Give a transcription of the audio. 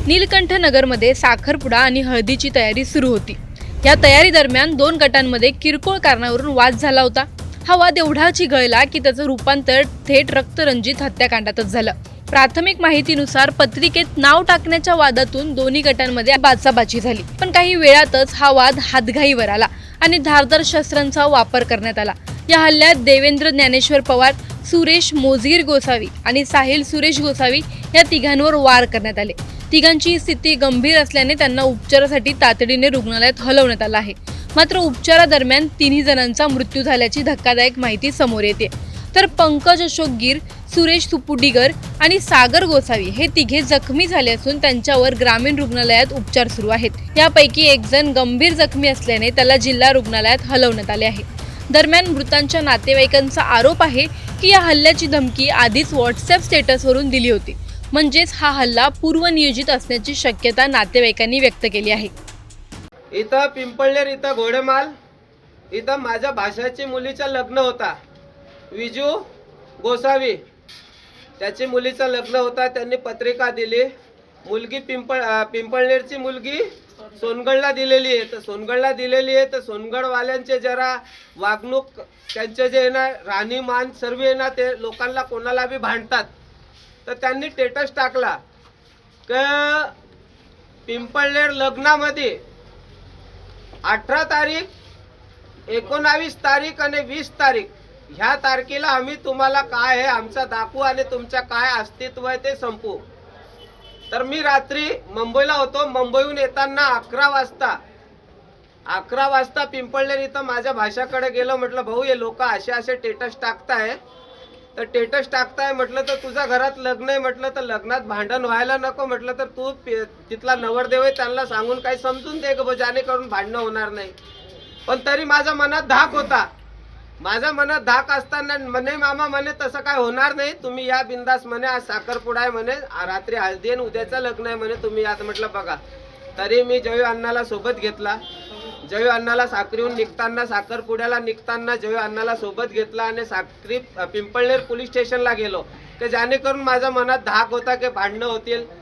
नीलकंठ नगरमध्ये साखरपुडा आणि हळदीची तयारी सुरू होती। या तयारी दरम्यान दोन गटांमध्ये किरकोळ कारणावरून वाद झाला होता। हा वाद एवढा चिघळला की त्याचं रूपांतर थेट रक्तरंजित हत्याकांडातच झालं। प्राथमिक माहितीनुसार पत्रिकेत नाव टाकण्याच्या वादातून दोन्ही गटांमध्ये बाचाबाची झाली, पण काही वेळातच हा वाद हातघाईवर आला आणि धारदार शस्त्रांचा वापर करण्यात आला। या हल्ल्यात देवेंद्र ज्ञानेश्वर पवार, सुरेश मोजगीर गोसावी आणि साहिल सुरेश गोसावी या तिघांवर वार करण्यात आले। तिघांची स्थिती गंभीर असल्याने त्यांना उपचारासाठी तातडीने रुग्णालयात हलवण्यात आलं आहे। मात्र उपचारादरम्यान तिन्ही जणांचा मृत्यू झाल्याची धक्कादायक माहिती समोर येते। तर पंकज अशोक गिर, सुरेश सुपुडीगर आणि सागर गोसावी हे तिघे जखमी झाले असून त्यांच्यावर ग्रामीण रुग्णालयात उपचार सुरू आहेत। यापैकी एक जण गंभीर जखमी असल्याने त्याला जिल्हा रुग्णालयात हलवण्यात आले आहे। दरम्यान मृतांच्या नातेवाईकांचा आरोप आहे की या हल्ल्याची धमकी आधीच व्हॉट्सअप स्टेटसवरून दिली होती, म्हणजेच हा हल्ला पूर्वनियोजित असण्याची शक्यता नातेवाईकांनी व्यक्त केली आहे। इथं पिंपळनेर इथं घोडेमाल इथं माझ्या भाषाची मुलीचं लग्न होता। विजू गोसावी त्याची मुलीचं लग्न होता। त्यांनी पत्रिका दिली। मुलगी पिंपळनेरची मुलगी सोनगडला दिलेली आहे। तर सोनगडला दिलेली आहे तर सोनगडवाल्यांचे जरा वागणूक, त्यांचे जे ना राहणीमान सर्व आहे ना, ते लोकांना कोणाला बी भांडतात। तर त्यांनी स्टेटस टाकला की पिंपळनेर लग्नामध्ये 18 तारीख, 19 तारीख आणि 20 तारीख ह्या तारखेला आम्ही तुम्हाला काय आहे आमचा दाखवू आणि तुमचं काय अस्तित्व आहे ते संपू। तर मी रात्री मुंबईला होतो। मुंबईहून येताना 11 वाजता पिंपळनेर इथं माझ्या भाषाकडे गेलो। म्हटलं भाऊ, हे लोक असे स्टेटस टाकताय, तर स्टेटस टाकताय म्हटलं तर तुझ्या घरात लग्न आहे म्हटलं तर लग्नात भांडण व्हायला नको म्हटलं तर तू तिथला नवरदेव आहे त्यांना सांगून काही समजून दे ग, जेणेकरून भांडणं होणार नाही। पण तरी माझ्या मनात धाक होता। माझ्या मनात धाक असताना म्हणे मामा म्हणे तसं काय होणार नाही, तुम्ही या बिंदास म्हणे, आज साखरपुडा आहे म्हणे, रात्री हळदी आणि उद्याचं लग्न आहे म्हणे, तुम्ही यात म्हटलं बघा। तरी मी जयू अण्णाला सोबत घेतला। जयू अण्णाला साखरीहून निघताना, साखरपुड्याला निघताना जयू अण्णाला सोबत घेतला आणि साखरी पिंपळनेर पोलीस स्टेशनला गेलो की जेणेकरून माझ्या मनात धाक होता की भांडणं होतील।